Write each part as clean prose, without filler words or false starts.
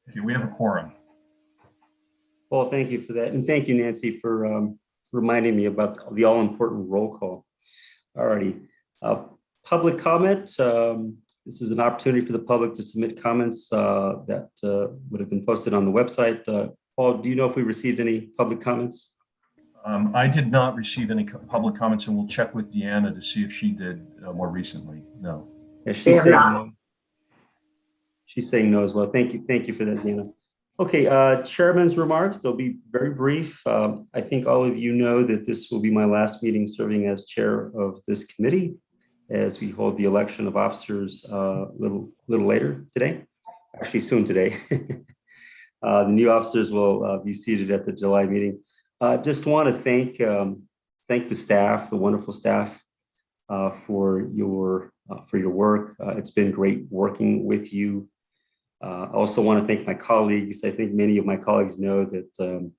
Okay, we have a quorum. Well, thank you for that. And thank you, Nancy, for reminding me about the all-important roll call. Alrighty. Public comment. This is an opportunity for the public to submit comments that would have been posted on the website. Paul, do you know if we received any public comments? I did not receive any public comments, and we'll check with Deanna to see if she did more recently. No. Yeah, she's saying no. She's saying no as well. Thank you for that, Deanna. Okay, chairman's remarks. They'll be very brief. I think all of you know that this will be my last meeting serving as chair of this committee, as we hold the election of officers a little later today, actually soon today. The new officers will be seated at the July meeting. Just want to thank the staff, the wonderful staff, for your work. It's been great working with you. I also want to thank my colleagues. I think many of my colleagues know that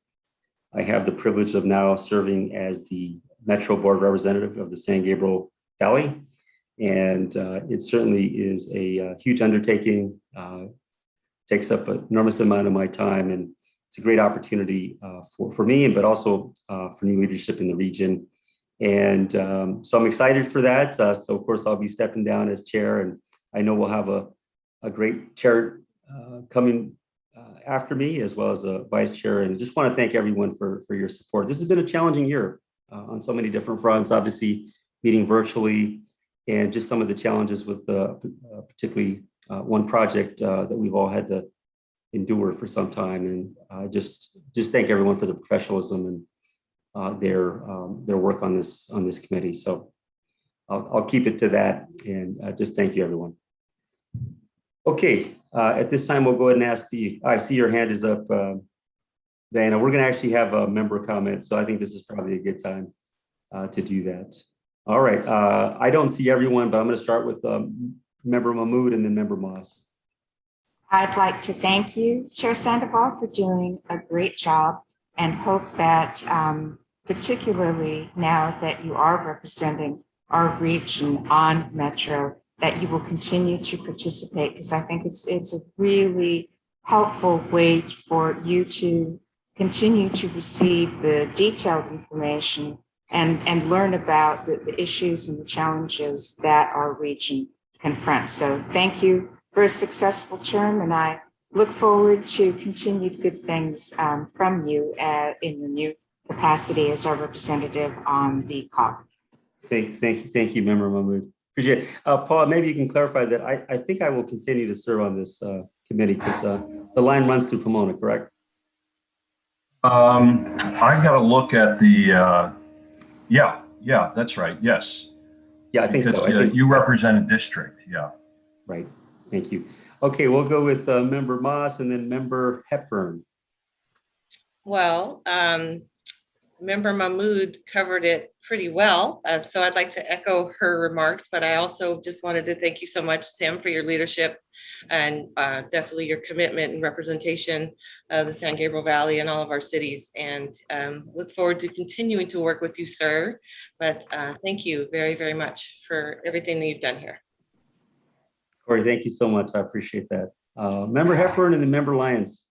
I have the privilege of now serving as the Metro Board representative of the San Gabriel Valley. And it certainly is a huge undertaking, takes up an enormous amount of my time, and it's a great opportunity for me, but also for new leadership in the region. And so I'm excited for that. So of course I'll be stepping down as chair, and I know we'll have a great chair coming after me, as well as a vice chair. And just want to thank everyone for your support. This has been a challenging year on so many different fronts, obviously meeting virtually, and just some of the challenges with particularly one project that we've all had to endure for some time. And just thank everyone for the professionalism and their work on this committee. So I'll keep it to that, and just thank you, everyone. Okay, at this time, we'll go ahead and ask I see your hand is up, Diana. We're going to actually have a member comment, so I think this is probably a good time to do that. All right, I don't see everyone, but I'm going to start with Member Mahmood and then Member Moss. I'd like to thank you, Chair Sandoval, for doing a great job, and hope that particularly now that you are representing our region on Metro, that you will continue to participate, because I think it's a really helpful way for you to continue to receive the detailed information and learn about the issues and the challenges that our region confronts. So thank you for a successful term, and I look forward to continued good things from you in your new capacity as our representative on the COG. Thank you, Member Mahmood. Appreciate it. Paul, maybe you can clarify that I think I will continue to serve on this committee, because the line runs through Pomona, correct? I've got to look at the, yeah, that's right, yes. Yeah, I think so. I think you represent a district, yeah. Right, thank you. Okay, we'll go with Member Moss and then Member Hepburn. Well, Member Mahmood covered it pretty well, so I'd like to echo her remarks, but I also just wanted to thank you so much, Tim, for your leadership and definitely your commitment and representation of the San Gabriel Valley and all of our cities, and look forward to continuing to work with you, sir. But thank you very, very much for everything that you've done here. Corey, thank you so much. I appreciate that. Member Hepburn and then Member Lyons.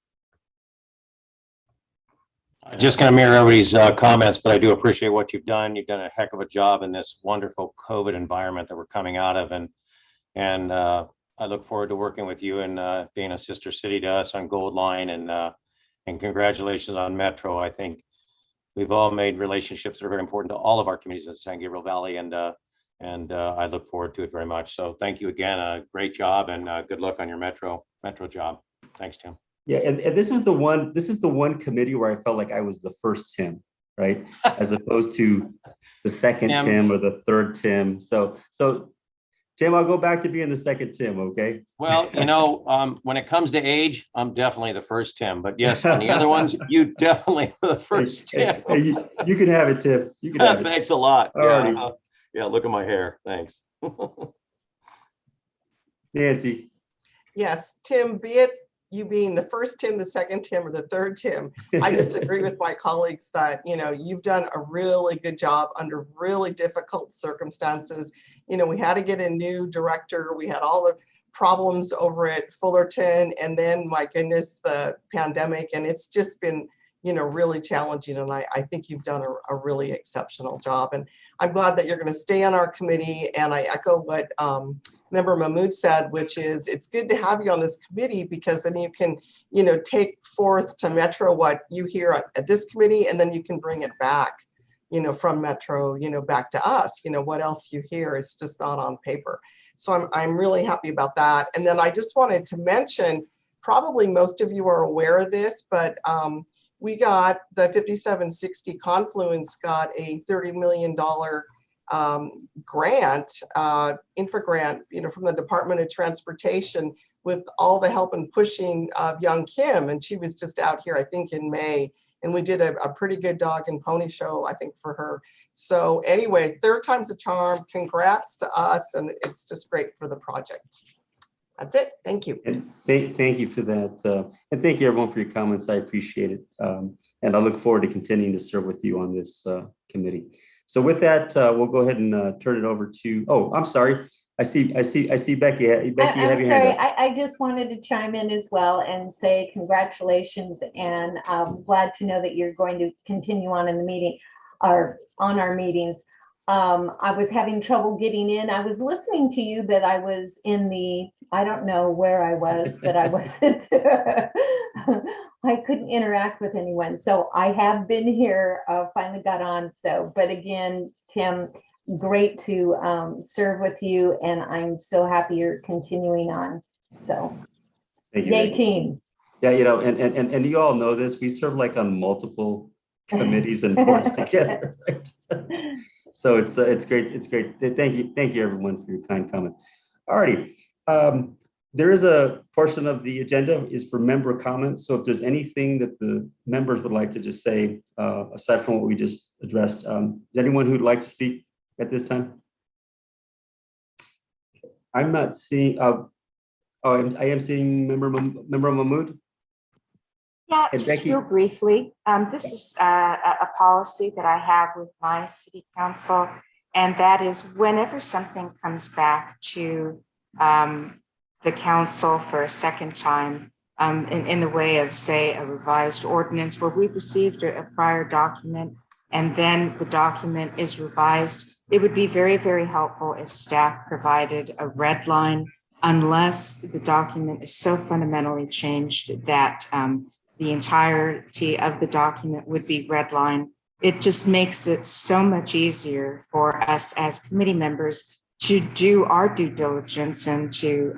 Just going to mirror everybody's comments, but I do appreciate what you've done. You've done a heck of a job in this wonderful COVID environment that we're coming out of, and I look forward to working with you and being a sister city to us on Gold Line, and congratulations on Metro. I think we've all made relationships that are very important to all of our communities in the San Gabriel Valley, and I look forward to it very much. So thank you again. Great job, and good luck on your Metro job. Thanks, Tim. Yeah, and this is the one committee where I felt like I was the first Tim, right? As opposed to the second Tim or the third Tim. So Tim, I'll go back to being the second Tim, okay? Well, you know, when it comes to age, I'm definitely the first Tim. But yes, on the other ones, you definitely are the first Tim. Hey, you can have it, Tim. You can have it. Thanks a lot. Alrighty. Yeah, look at my hair. Thanks. Nancy. Yes, Tim, be it you being the first Tim, the second Tim, or the third Tim, I just agree with my colleagues that, you know, you've done a really good job under really difficult circumstances. You know, we had to get a new director. We had all the problems over at Fullerton, and then, my goodness, the pandemic, and it's just been, really challenging. And I think you've done a really exceptional job. And I'm glad that you're going to stay on our committee. And I echo what Member Mahmood said, which is it's good to have you on this committee, because then you can, take forth to Metro what you hear at this committee, and then you can bring it back, from Metro, back to us, what else you hear. It's just not on paper. So I'm really happy about that. And then I just wanted to mention, probably most of you are aware of this, but we got the 5760 Confluence got a $30 million grant, infra grant, from the Department of Transportation, with all the help and pushing of young Kim. And she was just out here, I think in May, and we did a pretty good dog and pony show, I think, for her. So anyway, third time's a charm. Congrats to us. And it's just great for the project. That's it. Thank you. And thank you for that. And thank you everyone for your comments. I appreciate it. And I look forward to continuing to serve with you on this committee. So with that, we'll go ahead and turn it over to, oh, I'm sorry. I see Becky. Becky, you have your hand up. I just wanted to chime in as well and say congratulations, and I'm glad to know that you're going to continue on in the meeting or on our meetings. I was having trouble getting in. I was listening to you, but I was in the, I don't know where I was, but I wasn't, I couldn't interact with anyone. So I have been here, finally got on. So, but again, Tim, great to serve with you. And I'm so happy you're continuing on. So yay, team. Yeah, and you all know this, we serve like on multiple committees and boards together. Right? So it's great. It's great. Thank you everyone for your kind comments. Alrighty, there is a portion of the agenda is for member comments. So if there's anything that the members would like to just say, aside from what we just addressed, is anyone who'd like to speak at this time? I'm not seeing. I am seeing member Mahmood. Yeah, And just Becky. real briefly, this is a policy that I have with my city council, and that is whenever something comes back to the council for a second time, in the way of, say, a revised ordinance where we've received a prior document and then the document is revised, it would be very, very helpful if staff provided a red line unless the document is so fundamentally changed that the entirety of the document would be redlined. It just makes it so much easier for us as committee members to do our due diligence and to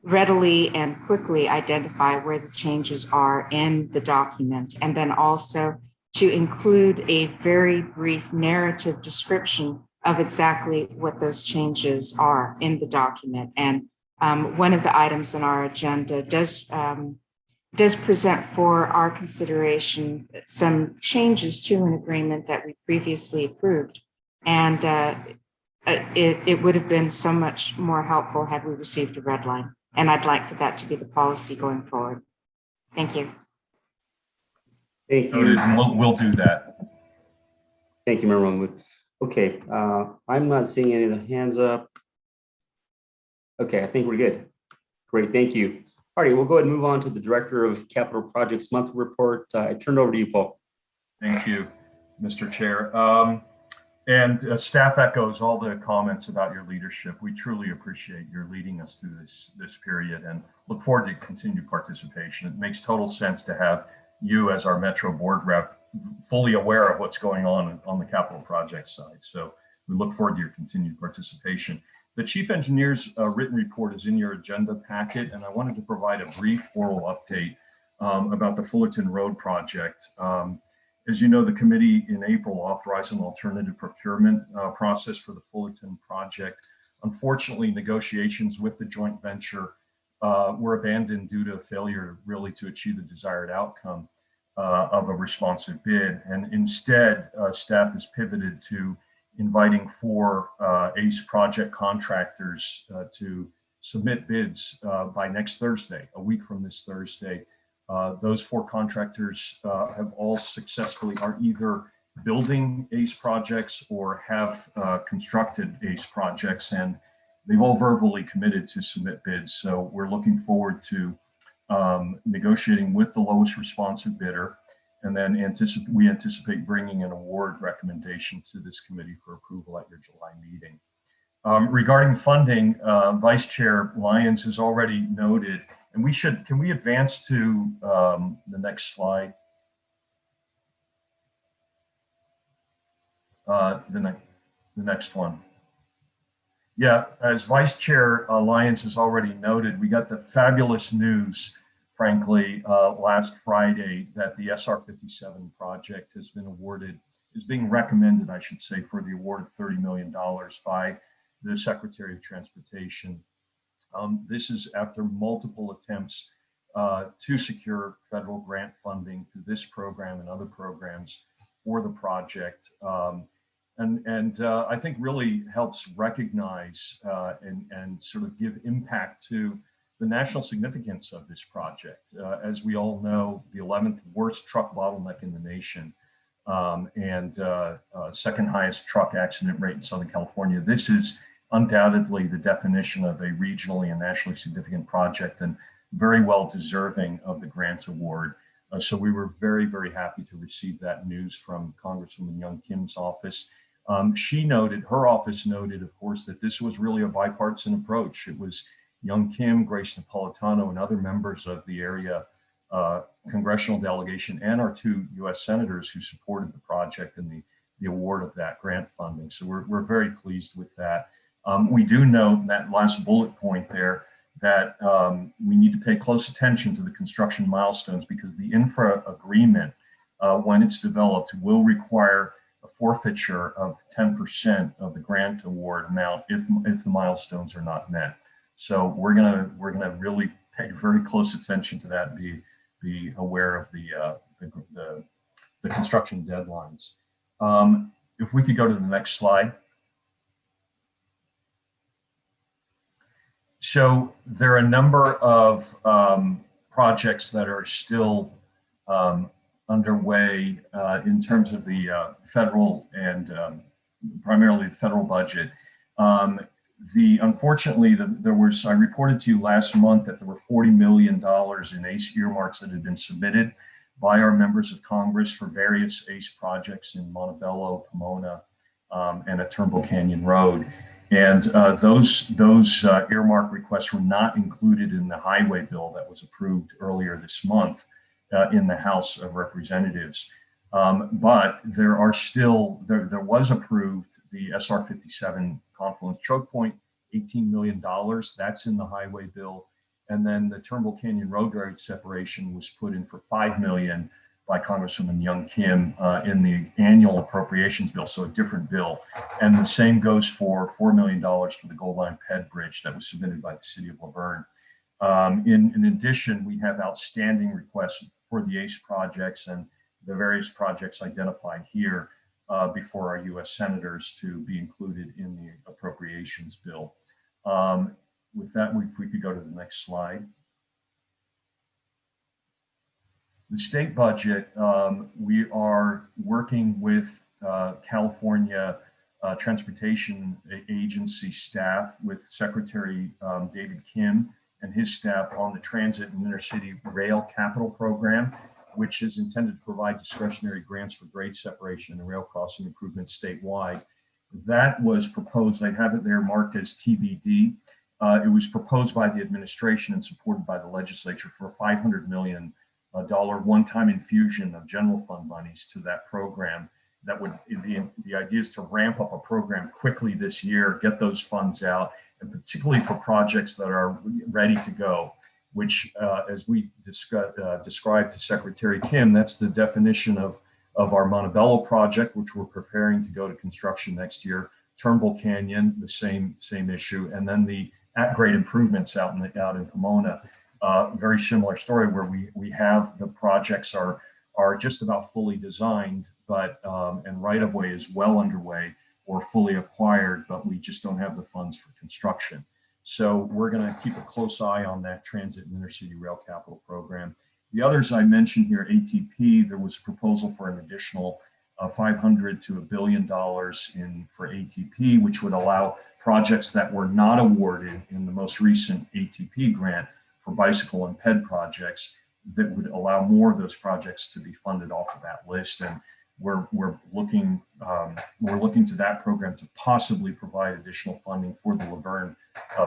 readily and quickly identify where the changes are in the document. And then also to include a very brief narrative description of exactly what those changes are in the document. And one of the items on our agenda does present for our consideration some changes to an agreement that we previously approved. And it would have been so much more helpful had we received a red line. And I'd like for that to be the policy going forward. Thank you. Thank you. We'll do that. Thank you, Member Mahmood. Okay, I'm not seeing any of the hands up. Okay, I think we're good. Great, thank you. All right, we'll go ahead and move on to the Director of Capital Projects monthly report. I turn it over to you, Paul. Thank you, Mr. Chair. And staff echoes all the comments about your leadership. We truly appreciate your leading us through this period and look forward to continued participation. It makes total sense to have you as our Metro board rep fully aware of what's going on the capital project side. So we look forward to your continued participation. The Chief Engineer's written report is in your agenda packet, and I wanted to provide a brief oral update about the Fullerton Road project. As you know, the committee in April authorized an alternative procurement process for the Fullerton project. Unfortunately, negotiations with the joint venture were abandoned due to a failure really to achieve the desired outcome of a responsive bid. And instead, staff has pivoted to inviting 4 ACE project contractors to submit bids by next Thursday, a week from this Thursday. Those 4 contractors have all successfully are either building ACE projects or have constructed ACE projects, and they've all verbally committed to submit bids. So we're looking forward to negotiating with the lowest responsive bidder. And then we anticipate bringing an award recommendation to this committee for approval at your July meeting. Regarding funding, Vice Chair Lyons has already noted, and can we advance to the next slide? The next one. Yeah, as Vice Chair Lyons has already noted, we got the fabulous news, frankly, last Friday that the SR 57 project has been awarded, is being recommended, I should say, for the award of $30 million by the Secretary of Transportation. This is after multiple attempts to secure federal grant funding to this program and other programs for the project. I think really helps recognize and sort of give impact to the national significance of this project. As we all know, the 11th worst truck bottleneck in the nation second highest truck accident rate in Southern California. This is undoubtedly the definition of a regionally and nationally significant project and very well deserving of the grant award. So we were very, very happy to receive that news from Congresswoman Young Kim's office. Her office noted, of course, that this was really a bipartisan approach. It was Young Kim, Grace Napolitano, and other members of the area congressional delegation and our 2 U.S. senators who supported the project and the award of that grant funding. So we're very pleased with that. We do note in that last bullet point there that we need to pay close attention to the construction milestones because the infra agreement, when it's developed, will require a forfeiture of 10% of the grant award amount if the milestones are not met. So we're gonna really pay very close attention to that and be aware of the construction deadlines. If we could go to the next slide. So there are a number of projects that are still underway in terms of the federal and primarily the federal budget. Unfortunately, I reported to you last month that there were $40 million in ACE earmarks that had been submitted by our members of Congress for various ACE projects in Montebello, Pomona, and at Turnbull Canyon Road. And those earmark requests were not included in the highway bill that was approved earlier this month in the House of Representatives. But there was approved the SR 57 Confluence Choke Point, $18 million. That's in the highway bill. And then the Turnbull Canyon Road grade separation was put in for $5 million by Congresswoman Young Kim in the annual appropriations bill, so a different bill. And the same goes for $4 million for the Gold Line Ped Bridge that was submitted by the city of Laverne. In addition, we have outstanding requests for the ACE projects and the various projects identified here before our U.S. senators to be included in the appropriations bill. With that, if we could go to the next slide. The state budget, we are working with California Transportation Agency staff, with Secretary David Kim and his staff on the Transit and Intercity Rail Capital Program, which is intended to provide discretionary grants for grade separation and rail crossing improvements statewide. That was proposed, I have it there marked as TBD. It was proposed by the administration and supported by the legislature for a $500 million one-time infusion of general fund monies to that program. That would, the idea is to ramp up a program quickly this year, get those funds out, and particularly for projects that are ready to go, which as we described to Secretary Kim, that's the definition of our Montebello project, which we're preparing to go to construction next year, Turnbull Canyon, the same issue, and then the at-grade improvements out in Pomona. Very similar story where we have the projects are just about fully designed, but and right-of-way is well underway or fully acquired, but we just don't have the funds for construction. So we're going to keep a close eye on that Transit and Intercity Rail Capital Program. The others I mentioned here, ATP, there was a proposal for an additional $500 to $1 billion for ATP, which would allow projects that were not awarded in the most recent ATP grant for bicycle and ped projects that would allow more of those projects to be funded off of that list. And we're looking to that program to possibly provide additional funding for the Laverne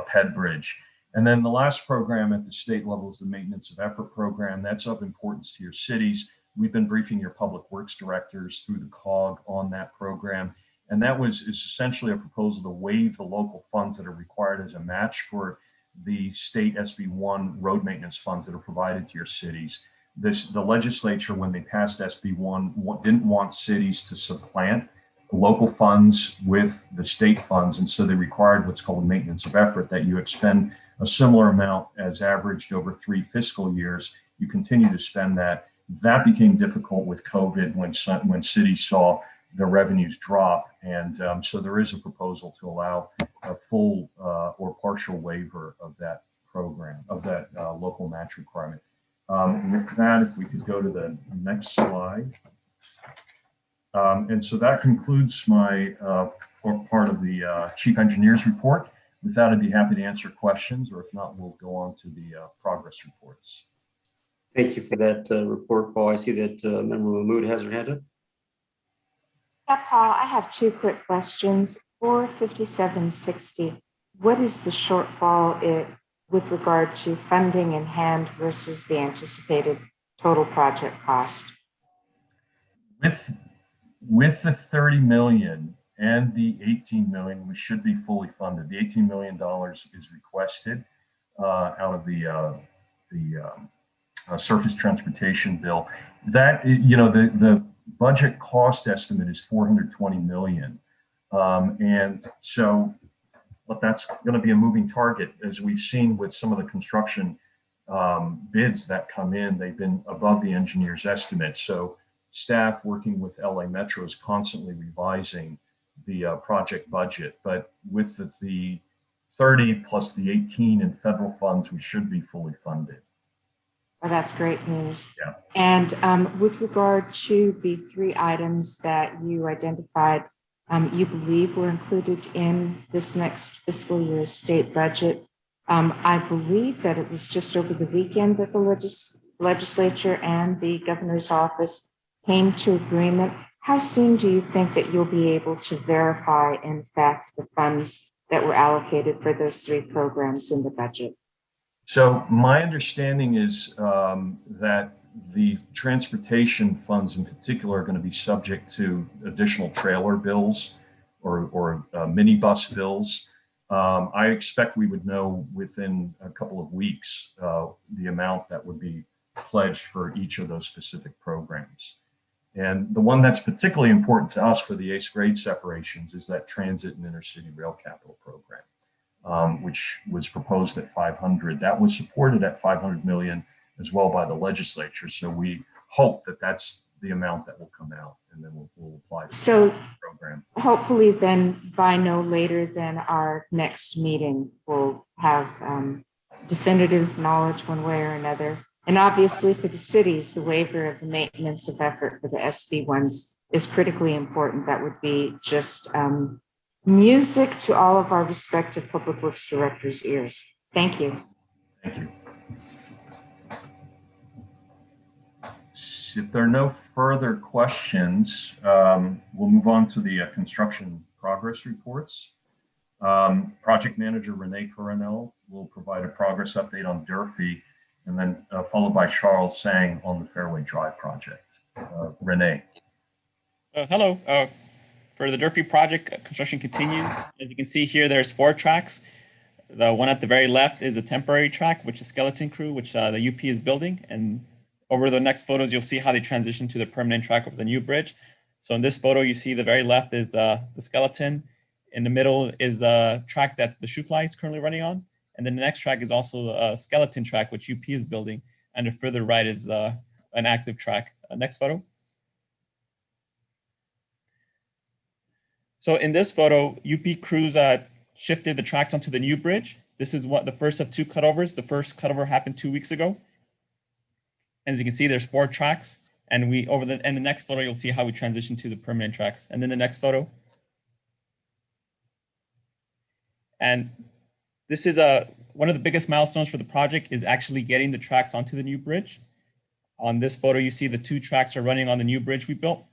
ped bridge. And then the last program at the state level is the Maintenance of Effort program. That's of importance to your cities. We've been briefing your public works directors through the COG on that program. And that is essentially a proposal to waive the local funds that are required as a match for the state SB1 road maintenance funds that are provided to your cities. The legislature, when they passed SB1, didn't want cities to supplant local funds with the state funds. And so they required what's called maintenance of effort, that you expend a similar amount as averaged over 3 fiscal years. You continue to spend that. That became difficult with COVID when cities saw their revenues drop. And so there is a proposal to allow a full or partial waiver of that program, of that local match requirement. With that, if we could go to the next slide. And so that concludes my part of the Chief Engineer's report. With that, I'd be happy to answer questions, or if not, we'll go on to the progress reports. Thank you for that report, Paul. I see that Member Mahmood has her hand up. Yeah, Paul, I have 2 quick questions. For 5760, what is the shortfall with regard to funding in hand versus the anticipated total project cost? With the 30 million and the 18 million, we should be fully funded. The $18 million is requested out of the surface transportation bill. That, the budget cost estimate is 420 million. And so, but that's going to be a moving target, as we've seen with some of the construction bids that come in. They've been above the engineer's estimate. So staff working with LA Metro is constantly revising the project budget. But with the 30 plus the 18 in federal funds, we should be fully funded. Well, that's great news. Yeah. And with regard to the 3 items that you identified, you believe were included in this next fiscal year's state budget. I believe that it was just over the weekend that the legislature and the governor's office came to agreement. How soon do you think that you'll be able to verify, in fact, the funds that were allocated for those 3 programs in the budget? So my understanding is that the transportation funds in particular are going to be subject to additional trailer bills or minibus bills. I expect we would know within a couple of weeks the amount that would be pledged for each of those specific programs. And the one that's particularly important to us for the 8th grade separations is that transit and intercity rail capital program, which was proposed at 500. That was supported at 500 million as well by the legislature. So we hope that that's the amount that will come out, and then we'll apply to the program. Hopefully then by no later than our next meeting, we'll have definitive knowledge one way or another. And obviously for the cities, the waiver of the maintenance of effort for the SB ones is critically important. That would be just music to all of our respective public works directors' ears. Thank you. Thank you. If there are no further questions, we'll move on to the construction progress reports. Project Manager Renee Coronel will provide a progress update on Durfee, and then followed by Charles Sang on the Fairway Drive project. Renee. Hello. For the Durfee project, construction continues. As you can see here, there's 4 tracks. The one at the very left is a temporary track, which is skeleton crew, which the UP is building. And over the next photos, you'll see how they transition to the permanent track over the new bridge. So in this photo, you see the very left is the skeleton. In the middle is the track that the shoe fly is currently running on. And then the next track is also a skeleton track, which UP is building. And the further right is an active track. Next photo. So in this photo, UP crews shifted the tracks onto the new bridge. This is what the first of 2 cutovers. The first cutover happened 2 weeks ago. As you can see, there's 4 tracks. And the next photo, you'll see how we transition to the permanent tracks. And then the next photo. And this is one of the biggest milestones for the project is actually getting the tracks onto the new bridge. On this photo, you see the 2 tracks are running on the new bridge we built.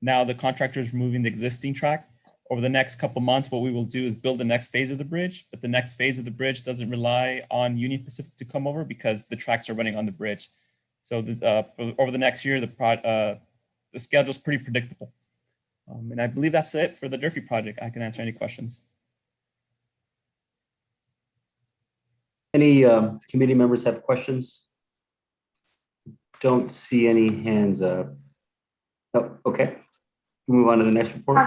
Now the contractor is removing the existing track. Over the next couple months, what we will do is build the next phase of the bridge, but the next phase of the bridge doesn't rely on Union Pacific to come over because the tracks are running on the bridge. So over the next year, the schedule is pretty predictable. And I believe that's it for the Durfee project. I can answer any questions. Any committee members have questions? Don't see any hands up. Oh, okay. Move on to the next report.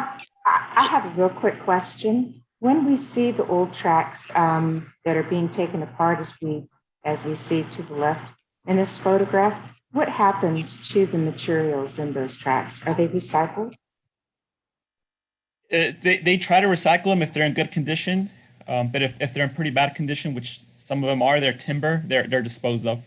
I have a real quick question. When we see the old tracks that are being taken apart as we see to the left in this photograph, what happens to the materials in those tracks? Are they recycled? They try to recycle them if they're in good condition, but if they're in pretty bad condition, which some of them are, they're timber, they're disposed of.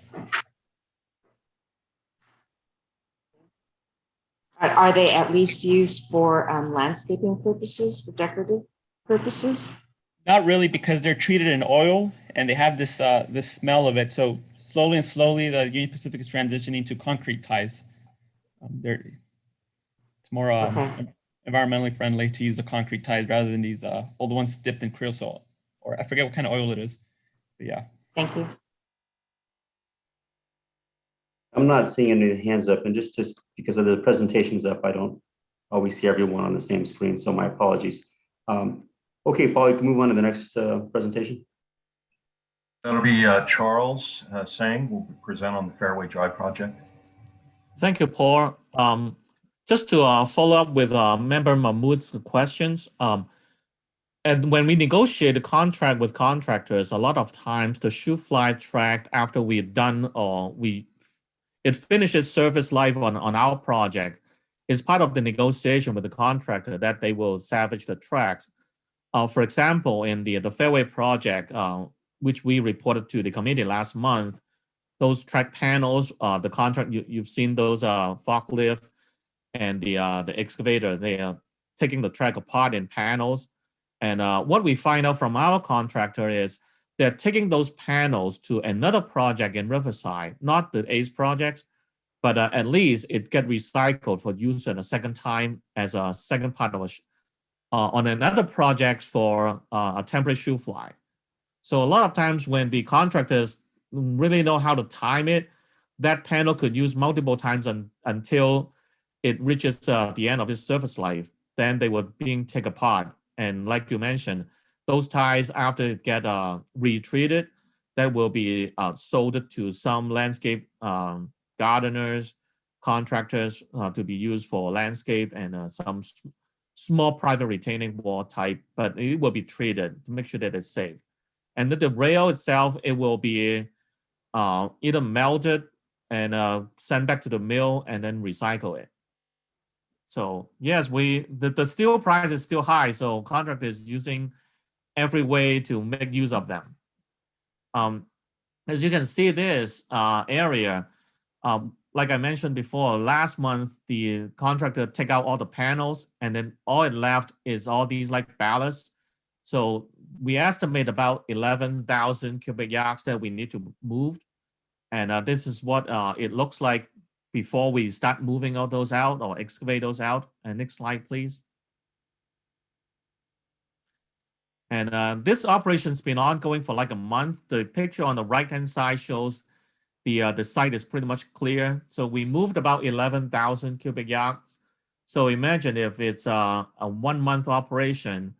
Are they at least used for landscaping purposes, for decorative purposes? Not really, because they're treated in oil and they have this this smell of it. So slowly and slowly, the Union Pacific is transitioning to concrete ties. It's more environmentally friendly to use the concrete ties rather than these old ones dipped in creosote, or I forget what kind of oil it is. But yeah. Thank you. I'm not seeing any hands up, and just because of the presentations up, I don't always see everyone on the same screen, so my apologies. Okay, Paul, you can move on to the next presentation. That'll be Charles Sang will present on the Fairway Drive project. Thank you, Paul. Just to follow up with Member Mahmood's questions, and when we negotiate a contract with contractors, a lot of times the shoe fly track after we're done or it finishes service life on our project is part of the negotiation with the contractor that they will salvage the tracks. For example, in the Fairway project, which we reported to the committee last month, those track panels, the contract, you've seen those forklift and the excavator, they are taking the track apart in panels. And what we find out from our contractor is they're taking those panels to another project in Riverside, not the ACE projects, but at least it get recycled for use in a second time as a second part of on another project for a temporary shoe fly. So a lot of times when the contractors really know how to time it, that panel could use multiple times until it reaches the end of its service life. Then they were being taken apart. And like you mentioned, those ties, after it get retreated, that will be sold to some landscape gardeners, contractors to be used for landscape and some small private retaining wall type, but it will be treated to make sure that it's safe. And the rail itself, it will be either melted and sent back to the mill and then recycle it. So yes, the steel price is still high, so contractor is using every way to make use of them. As you can see this area, like I mentioned before, last month, the contractor take out all the panels and then all it left is all these like ballasts. So we estimate about 11,000 cubic yards that we need to move. And this is what it looks like before we start moving all those out or excavate those out. And next slide, please. And this operation's been ongoing for like a month. The picture on the right-hand side shows the site is pretty much clear. So we moved about 11,000 cubic yards. So imagine if it's a 1 month operation,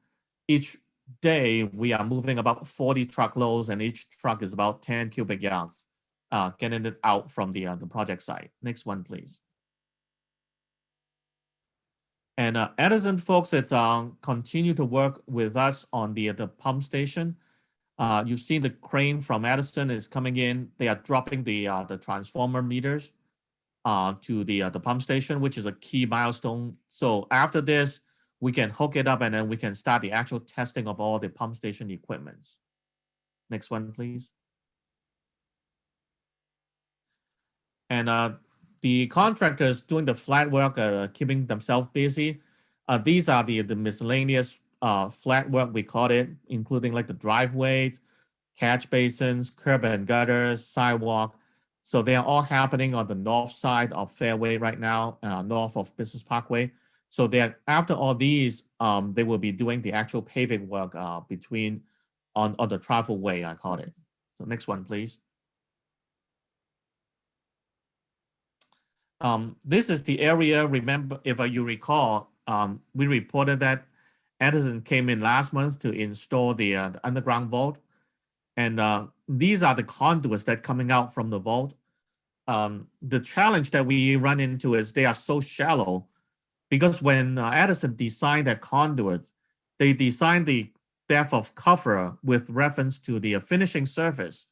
each day we are moving about 40 truckloads and each truck is about 10 cubic yards, getting it out from the project site. Next one, please. And Edison folks, it's continue to work with us on the pump station. You've seen the crane from Edison is coming in. They are dropping the transformer meters to the pump station, which is a key milestone. So after this, we can hook it up and then we can start the actual testing of all the pump station equipments. Next one, please. And the contractors doing the flat work, keeping themselves busy. These are the miscellaneous flat work, we call it, including like the driveways, catch basins, curb and gutters, sidewalk. So they are all happening on the north side of Fairway right now, north of Business Parkway. So they're, after all these, they will be doing the actual paving work between on the travel way, I call it. So next one, please. This is the area, remember, if you recall, we reported that Edison came in last month to install the underground vault. And these are the conduits that coming out from the vault. The challenge that we run into is they are so shallow because when Edison designed that conduit, they designed the depth of cover with reference to the finishing surface.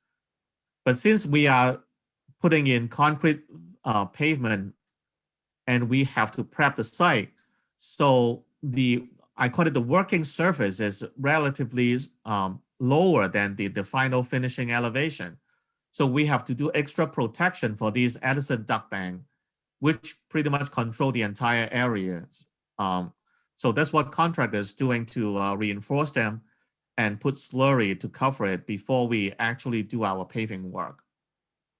But since we are putting in concrete pavement and we have to prep the site, so I call it the working surface is relatively lower than the final finishing elevation. So we have to do extra protection for these Edison duct bank, which pretty much control the entire areas. So that's what contractor is doing to reinforce them and put slurry to cover it before we actually do our paving work.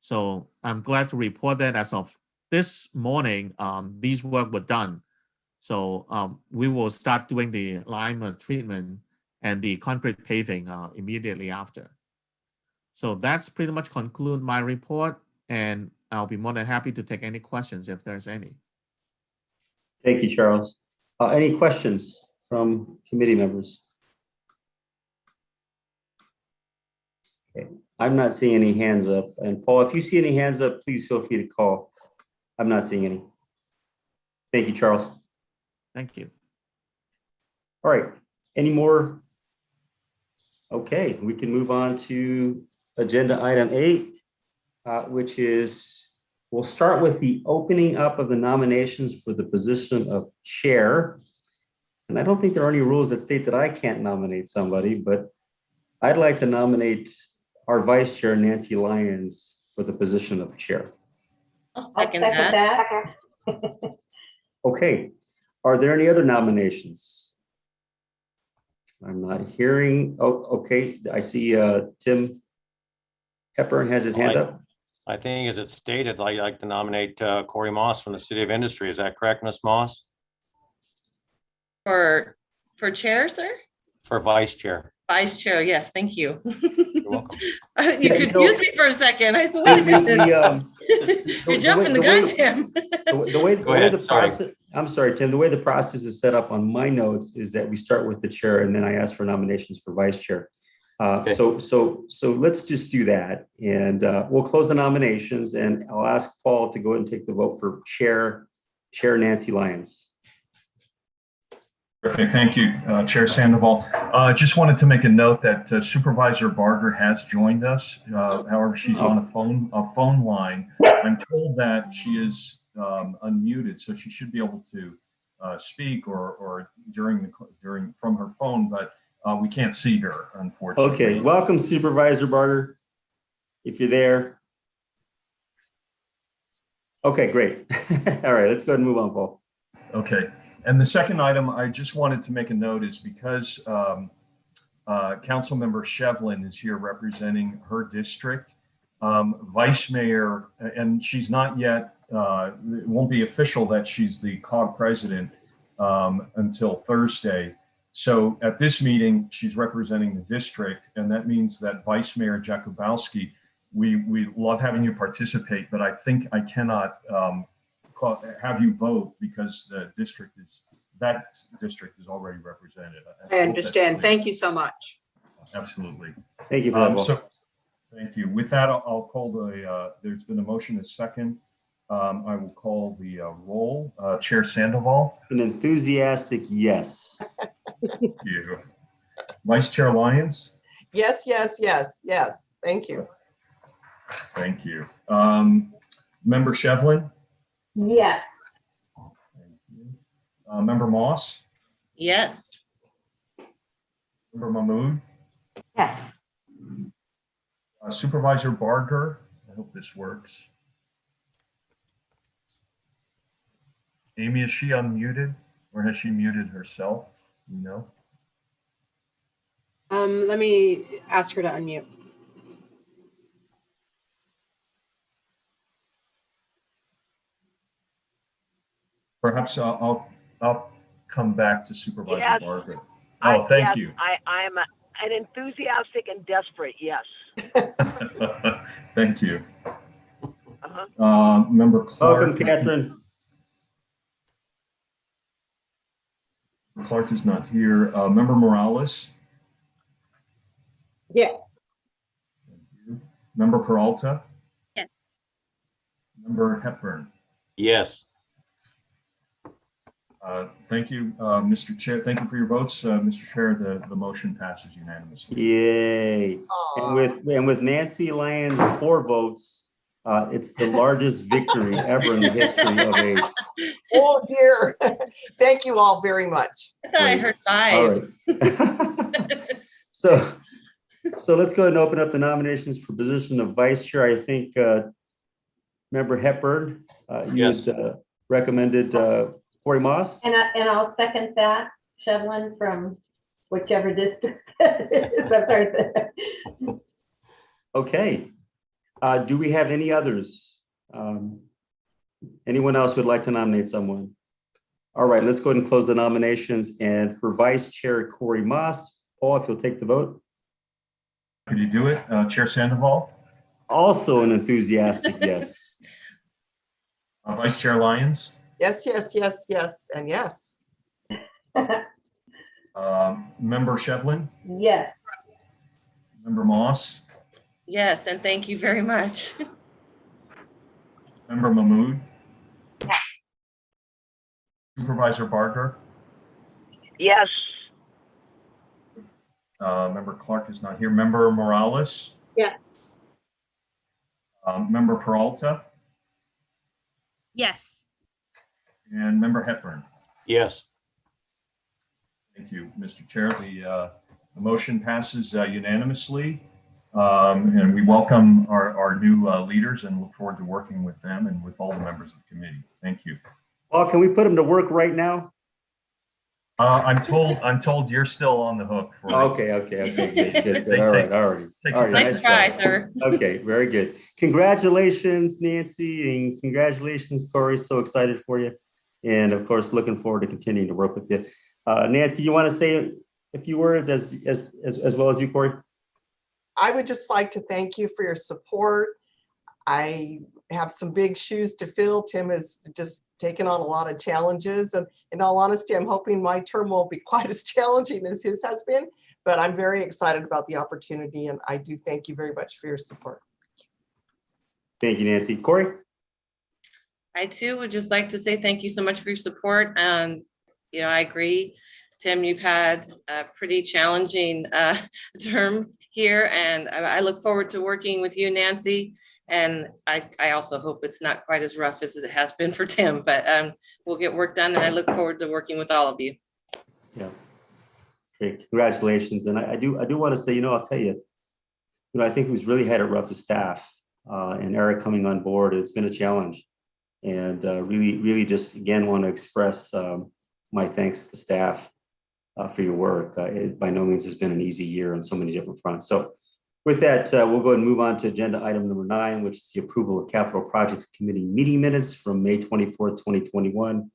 So I'm glad to report that as of this morning, these work were done. So we will start doing the lime treatment and the concrete paving immediately after. So that's pretty much conclude my report, and I'll be more than happy to take any questions if there's any. Thank you, Charles. Any questions from committee members? Okay. I'm not seeing any hands up. And Paul, if you see any hands up, please feel free to call. I'm not seeing any. Thank you, Charles. Thank you. All right. Any more? Okay, we can move on to agenda item 8, which is, we'll start with the opening up of the nominations for the position of chair. And I don't think there are any rules that state that I can't nominate somebody, but I'd like to nominate our vice chair, Nancy Lyons, for the position of chair. I'll I'll second second that. that. Okay, are there any other nominations? I'm not hearing. Oh, okay, I see Tim Hepburn has his hand up. I think as it's stated, I'd like to nominate Corey Moss from the City of Industry. Is that correct, Ms. Moss? For chair, sir? For vice chair. Vice chair, yes, thank you. You're welcome. You Yeah, confused me for a second. I said, wait a minute. You're jumping the gun, Tim. The way the Sorry. process, I'm sorry, Tim, the way the process is set up on my notes is that we start with the chair and then I ask for nominations for vice chair. Okay. So let's just do that. And we'll close the nominations and I'll ask Paul to go ahead and take the vote for Chair Nancy Lyons. Perfect. Thank you, Chair Sandoval. Just wanted to make a note that Supervisor Barger has joined us. However, she's on a phone line. I'm told that she is unmuted, so she should be able to speak or from her phone, but we can't see her, unfortunately. Okay, welcome Supervisor Barger, if you're there. Okay, great. All right, let's go ahead and move on, Paul. Okay. And the second item I just wanted to make a note is because Councilmember Shevlin is here representing her district, Vice Mayor, and she's not yet, it won't be official that she's the COG president until Thursday. So at this meeting, she's representing the district, and that means that Vice Mayor Jakubowski, we love having you participate, but I think I cannot have you vote because that district is already represented. I understand. Thank you so much. Absolutely. Thank you for that, Paul. So, thank you. With that, I'll call there's been a motion, a second. I will call the roll. Chair Sandoval. An enthusiastic yes. Thank you. Vice Chair Lyons. Yes, yes, yes, yes. Thank you. Thank you. Member Shevlin. Yes. Thank you. Member Moss. Yes. Member Mahmood. Yes. Supervisor Barger. I hope this works. Amy, is she unmuted or has she muted herself? You know? Let me ask her to unmute. Perhaps I'll come back to Supervisor Yes. Barker. Oh, thank you. I'm an enthusiastic and desperate, yes. Thank you. Uh-huh. Member Clark. Welcome, Catherine. Clark is not here. Member Morales. Yeah. Thank you. Member Peralta. Yes. Member Hepburn. Yes. Thank you, Mr. Chair. Thank you for your votes. Mr. Chair, the motion passes unanimously. Yay. And with Nancy Lyons 4 votes, it's the largest victory ever in the history of ACE. Oh dear. Thank you all very much. I heard All 5. right. So let's go ahead and open up the nominations for position of vice chair. I think Member Hepburn, you Yes. had recommended Corey Moss. And I'll second that, Shevlin from whichever district it is. I'm sorry. Okay. Do we have any others? Anyone else would like to nominate someone? All right, let's go ahead and close the nominations. And for Vice Chair Corey Moss, Paul, if you'll take the vote. Could you do it, Chair Sandoval? Also an enthusiastic yes. Vice Chair Lyons? Yes, yes, yes, yes, and yes. Member Shevlin? Yes. Member Moss? Yes, and thank you very much. Member Mahmood? Yes. Supervisor Barker? Yes. Member Clark is not here. Member Morales? Yes. Member Peralta? Yes. And Member Hepburn? Yes. Thank you, Mr. Chair. The motion passes unanimously. And we welcome our new leaders and look forward to working with them and with all the members of the committee. Thank you. Paul, can we put them to work right now? I'm told you're still on the hook for. Okay, good. All right. Nice try, sir. Okay, very good. Congratulations, Nancy, and congratulations, Corey. So excited for you. And of course, looking forward to continuing to work with you. Nancy, you want to say a few words as well as you, Corey? I would just like to thank you for your support. I have some big shoes to fill. Tim has just taken on a lot of challenges. And in all honesty, I'm hoping my term won't be quite as challenging as his has been, but I'm very excited about the opportunity. And I do thank you very much for your support. Thank you, Nancy. Corey? I too would just like to say thank you so much for your support. You know, I agree. Tim, you've had a pretty challenging term here, and I look forward to working with you, Nancy. And I also hope it's not quite as rough as it has been for Tim, but we'll get work done, and I look forward to working with all of you. Yeah. Okay, congratulations. And I do want to say, I'll tell you, I think who's really had it rough is staff, and Eric coming on board. It's been a challenge, and really just again want to express my thanks to staff for your work. It by no means has been an easy year on so many different fronts. So with that, we'll go ahead and move on to agenda item number 9, which is the approval of Capital Projects Committee meeting minutes from May 24th, 2021.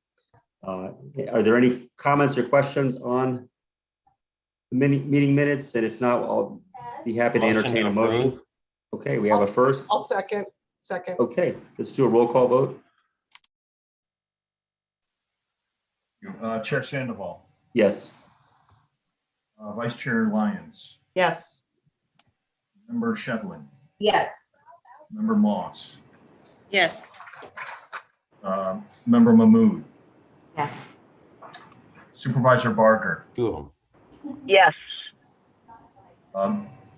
Are there any comments or questions on the meeting minutes? And if not, I'll be happy to entertain a motion. Okay, we have a first. I'll second. Okay, let's do a roll call vote. Chair Sandoval? Yes. Vice Chair Lyons? Yes. Member Shevlin? Yes. Member Moss? Yes. Member Mahmood? Yes. Supervisor Barker? 2 of them. Yes.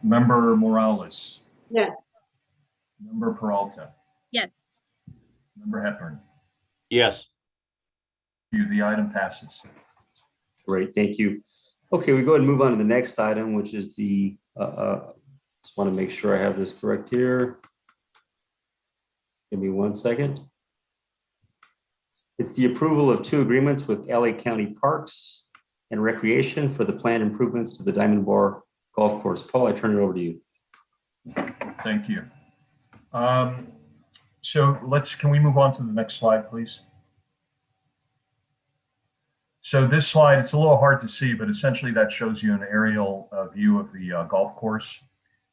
Member Morales? Yes. Member Peralta? Yes. Member Hepburn? Yes. The item passes. Great, thank you. Okay, we go ahead and move on to the next item, which is the, just want to make sure I have this correct here. Give me 1 second. It's the approval of 2 agreements with LA County Parks and Recreation for the planned improvements to the Diamond Bar golf course. Paul, I turn it over to you. Thank you. So can we move on to the next slide, please? So this slide, it's a little hard to see, but essentially that shows you an aerial view of the golf course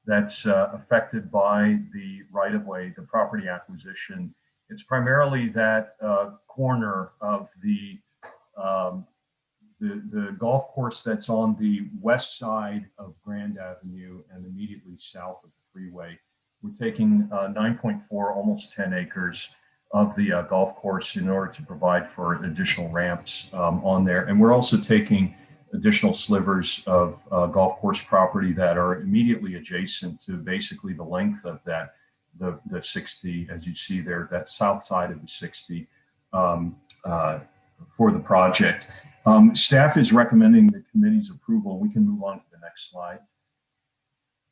that's affected by the right-of-way, the property acquisition. It's primarily that corner of the golf course that's on the west side of Grand Avenue and immediately south of the freeway. We're taking 9.4, almost 10 acres of the golf course in order to provide for additional ramps on there. And we're also taking additional slivers of golf course property that are immediately adjacent to basically the length of that, the 60, as you see there, that south side of the 60 for the project. Staff is recommending the committee's approval. We can move on to the next slide.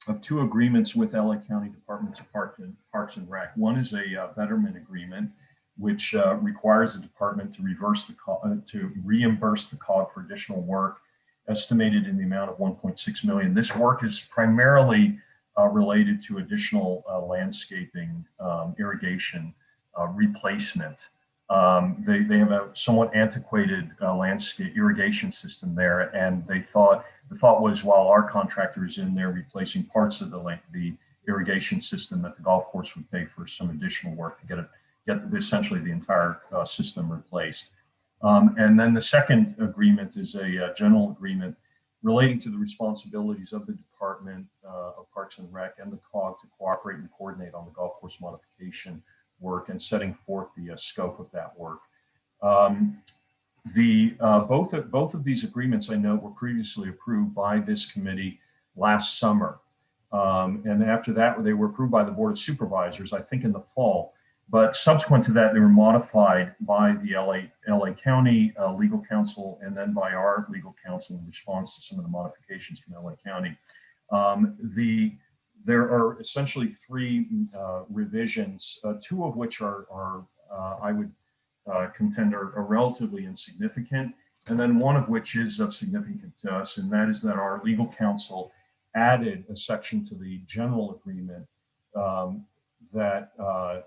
Of two agreements with LA County Departments of Parks and Rec. One is a betterment agreement, which requires the department to reimburse the COG for additional work estimated in the amount of 1.6 million. This work is primarily related to additional landscaping, irrigation, replacement. They have a somewhat antiquated landscape irrigation system there, and the thought was while our contractor is in there replacing parts of the irrigation system, that the golf course would pay for some additional work to get essentially the entire system replaced. And then the second agreement is a general agreement relating to the responsibilities of the Department of Parks and Rec and the COG to cooperate and coordinate on the golf course modification work and setting forth the scope of that work. Both of these agreements, I know, were previously approved by this committee last summer. And after that, they were approved by the Board of Supervisors, I think in the fall. But subsequent to that, they were modified by the LA County legal counsel and then by our legal counsel in response to some of the modifications from LA County. There are essentially three revisions, two of which are I would contend are relatively insignificant, and then one of which is of significance to us, and that is that our legal counsel added a section to the general agreement that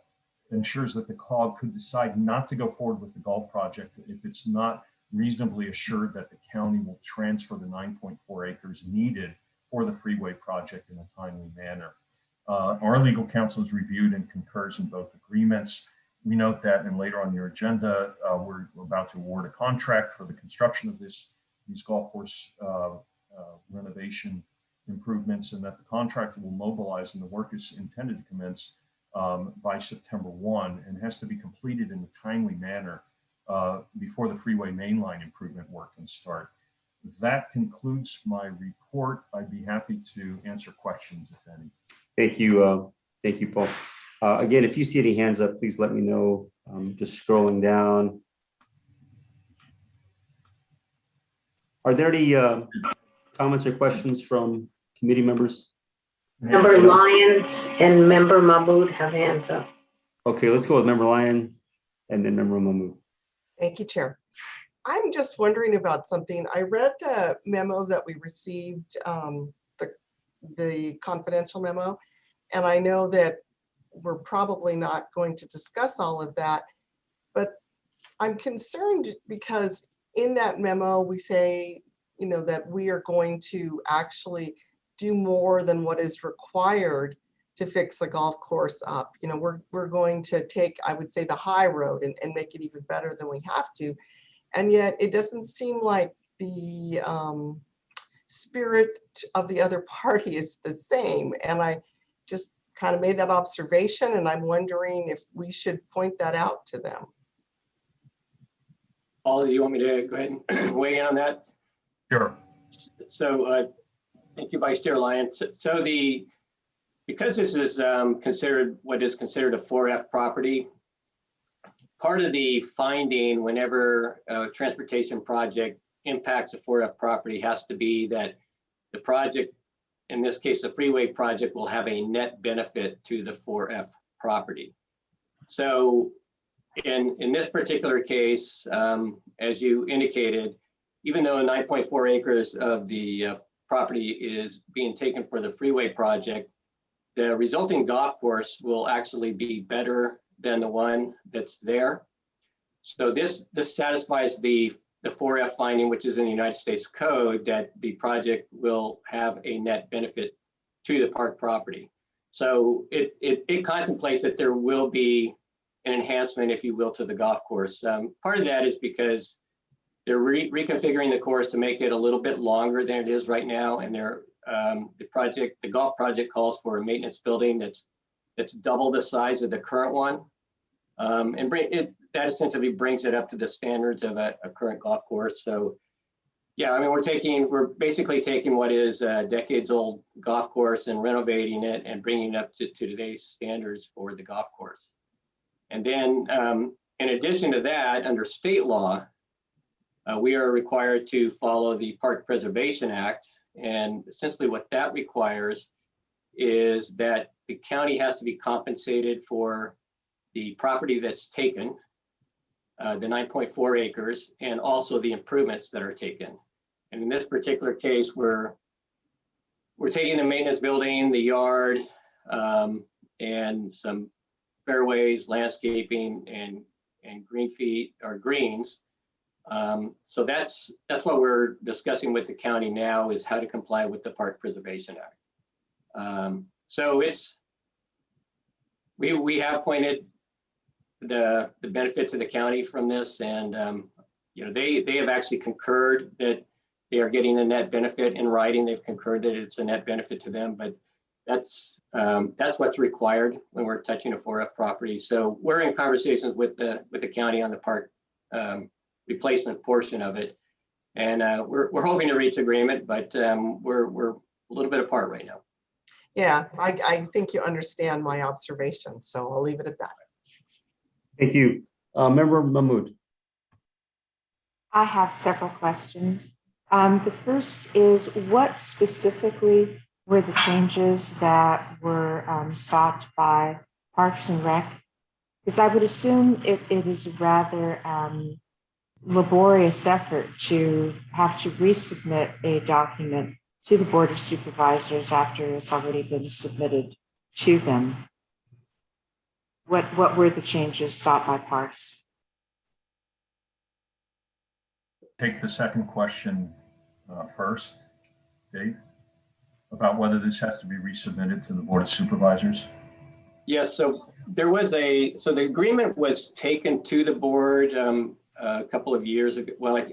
ensures that the COG could decide not to go forward with the golf project if it's not reasonably assured that the county will transfer the 9.4 acres needed for the freeway project in a timely manner. Our legal counsel has reviewed and concurs in both agreements. We note that, and later on your agenda, we're about to award a contract for the construction of these golf course renovation improvements, and that the contractor will mobilize, and the work is intended to commence by September 1 and has to be completed in a timely manner before the freeway mainline improvement work can start. That concludes my report. I'd be happy to answer questions if any. Thank you, Paul. Again, if you see any hands up, please let me know. Just scrolling down. Are there any comments or questions from committee members? Member Lyons and Member Mahmood have hands up. Okay, let's go with Member Lyon and then Member Mahmood. Thank you, Chair. I'm just wondering about something. I read the memo that we received, the confidential memo, and I know that we're probably not going to discuss all of that, but I'm concerned because in that memo, we say, you know, that we are going to actually do more than what is required to fix the golf course up. You know, we're going to take, I would say, the high road and make it even better than we have to. And yet it doesn't seem like the spirit of the other party is the same. And I just kind of made that observation, and I'm wondering if we should point that out to them. Paul, do you want me to go ahead and weigh in on that? Sure. So thank you, Vice Chair Lyons. So because this is considered what is considered a 4F property, part of the finding whenever a transportation project impacts a 4F property has to be that the project, in this case, the freeway project, will have a net benefit to the 4F property. So in this particular case, as you indicated, even though 9.4 acres of the property is being taken for the freeway project, the resulting golf course will actually be better than the one that's there. So this satisfies the 4F finding, which is in the United States Code, that the project will have a net benefit to the park property. So it contemplates that there will be an enhancement, if you will, to the golf course. Part of that is because they're reconfiguring the course to make it a little bit longer than it is right now, and the golf project calls for a maintenance building that's double the size of the current one, and that essentially brings it up to the standards of a current golf course. So, yeah, I mean, we're basically taking what is a decades-old golf course and renovating it and bringing it up to today's standards for the golf course. And then, in addition to that, under state law, we are required to follow the Park Preservation Act. And essentially what that requires is that the county has to be compensated for the property that's taken, the 9.4 acres, and also the improvements that are taken. And in this particular case, we're taking the maintenance building, the yard, and some fairways, landscaping, and green feet or greens. So that's what we're discussing with the county now, is how to comply with the Park Preservation Act. So we have pointed the benefit to the county from this, and they have actually concurred that they are getting a net benefit in writing. They've concurred that it's a net benefit to them, but that's what's required when we're touching a 4F property. So we're in conversations with the county on the park replacement portion of it, and we're hoping to reach agreement, but we're a little bit apart right now. Yeah, I think you understand my observation, so I'll leave it at that. Thank you. Member Mahmood. I have several questions. The first is, what specifically were the changes that were sought by Parks and Rec? Because I would assume it is a rather laborious effort to have to resubmit a document to the Board of Supervisors after it's already been submitted to them. What were the changes sought by Parks? Take the second question first, Dave, about whether this has to be resubmitted to the Board of Supervisors. Yes, so the agreement was taken to the board a couple of years ago. Well, I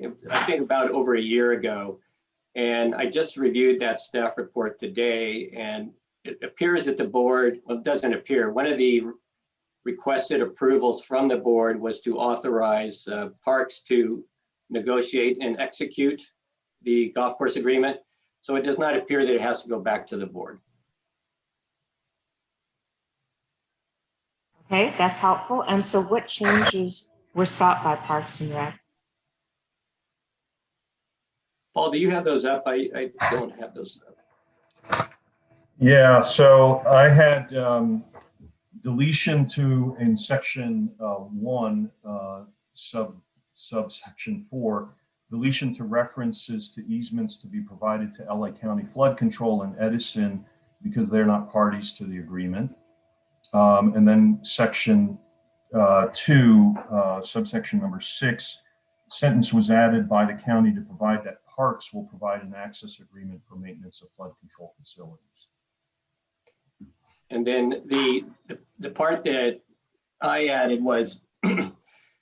think about over a year ago. And I just reviewed that staff report today, and it appears that the board, well, it doesn't appear, one of the requested approvals from the board was to authorize Parks to negotiate and execute the golf course agreement. So it does not appear that it has to go back to the board. Okay, that's helpful. And so what changes were sought by Parks and Rec? Paul, do you have those up? I don't have those up. Yeah, so I had deletion in section 1, subsection 4, deletion to references to easements to be provided to LA County Flood Control and Edison because they're not parties to the agreement. And then section 2, subsection number 6, sentence was added by the county to provide that Parks will provide an access agreement for maintenance of flood control facilities. And then the part that I added was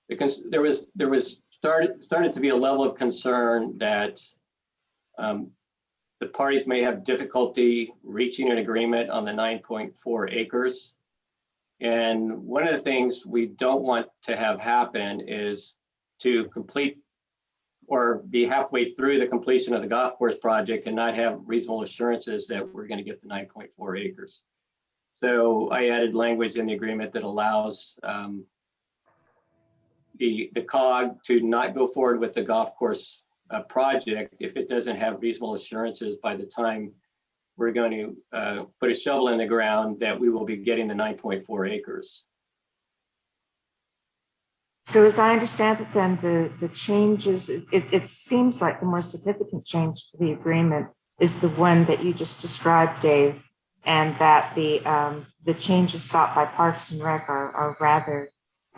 because there was started to be a level of concern that the parties may have difficulty reaching an agreement on the 9.4 acres. And one of the things we don't want to have happen is to complete or be halfway through the completion of the golf course project and not have reasonable assurances that we're going to get the 9.4 acres. So I added language in the agreement that allows the COG to not go forward with the golf course project if it doesn't have reasonable assurances by the time we're going to put a shovel in the ground that we will be getting the 9.4 acres. So as I understand it, then the changes, it seems like the more significant change to the agreement is the one that you just described, Dave, and that the changes sought by Parks and Rec are rather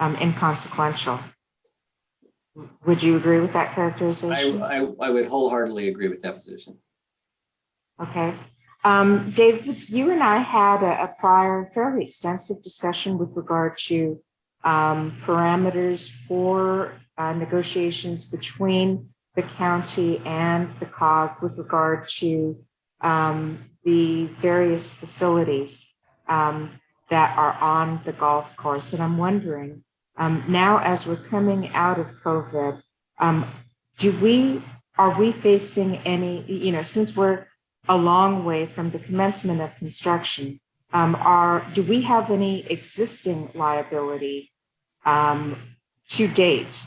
inconsequential. Would you agree with that characterization? I would wholeheartedly agree with that position. Okay. Dave, you and I had a prior fairly extensive discussion with regard to parameters for negotiations between the county and the COG with regard to the various facilities that are on the golf course. And I'm wondering, now as we're coming out of COVID, are we facing any, since we're a long way from the commencement of construction, do we have any existing liability to date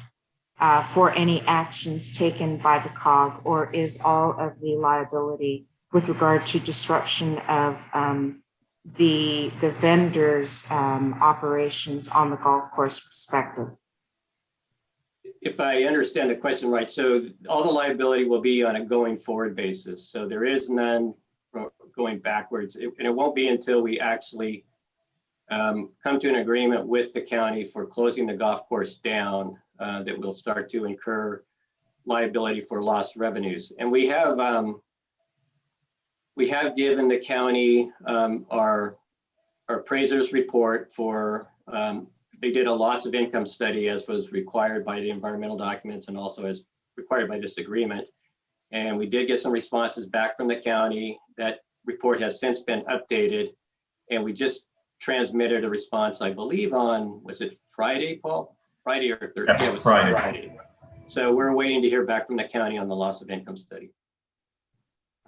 for any actions taken by the COG, or is all of the liability with regard to disruption of the vendors' operations on the golf course perspective? If I understand the question right, so all the liability will be on a going forward basis. So there is none going backwards. And it won't be until we actually come to an agreement with the county for closing the golf course down that we'll start to incur liability for lost revenues. And we have given the county our appraiser's report for they did a loss of income study as was required by the environmental documents and also as required by this agreement. And we did get some responses back from the county. That report has since been updated. And we just transmitted a response, I believe on, was it Friday, Paul? Friday or Thursday? Yes, Yeah, it was Friday. So we're waiting to hear back from the county on the loss of income study.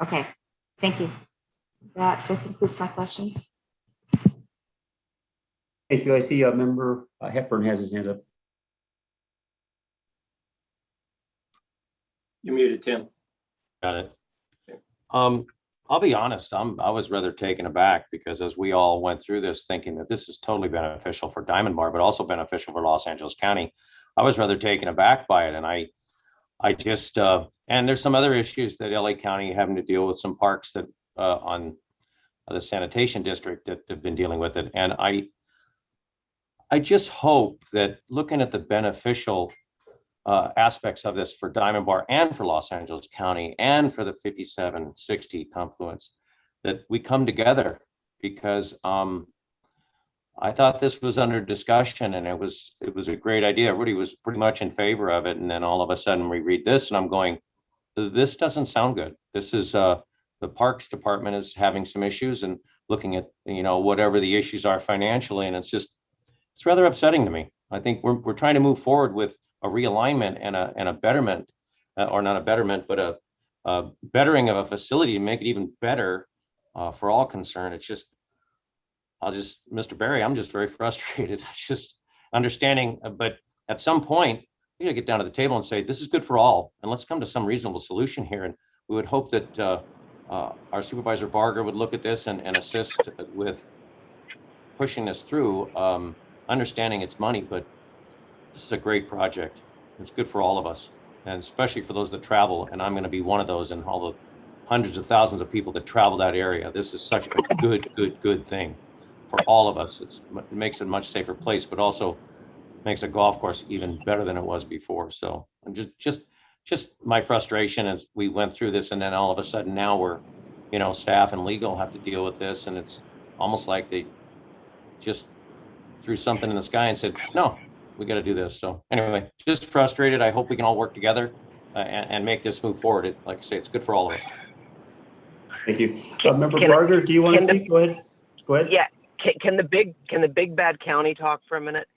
Okay, thank you. That concludes my questions. Thank you. I see a member Hepburn has his hand up. You're muted, Tim. Got it. I'll be honest, I was rather taken aback because as we all went through this thinking that this is totally beneficial for Diamond Bar, but also beneficial for Los Angeles County, I was rather taken aback by it. And I just, and there's some other issues that LA County having to deal with, some parks that on the sanitation district that have been dealing with it. And I just hope that looking at the beneficial aspects of this for Diamond Bar and for Los Angeles County and for the 5760 confluence, that we come together, because I thought this was under discussion and it was a great idea. Everybody was pretty much in favor of it. And then all of a sudden we read this and I'm going, this doesn't sound good. This is the Parks Department is having some issues and looking at, whatever the issues are financially. And it's rather upsetting to me. I think we're trying to move forward with a realignment and a betterment, or not a betterment, but a bettering of a facility to make it even better for all concerned. It's just, Mr. Barry, I'm just very frustrated. Just understanding, but at some point, we gotta get down to the table and say, this is good for all, and let's come to some reasonable solution here. And we would hope that our Supervisor Barger would look at this and assist with pushing this through, understanding it's money, but this is a great project. It's good for all of us, and especially for those that travel. And I'm going to be one of those, and all the hundreds of thousands of people that travel that area. This is such a good thing for all of us. It makes it a much safer place, but also makes a golf course even better than it was before. So I'm just my frustration as we went through this, and then all of a sudden now we're, staff and legal have to deal with this, and it's almost like they just threw something in the sky and said, no, we got to do this. So anyway, just frustrated. I hope we can all work together and make this move forward. Like I say, it's good for all of us. Thank you. Member Barger, do you want to speak? Go ahead. Yeah. Can the big bad county talk for a minute?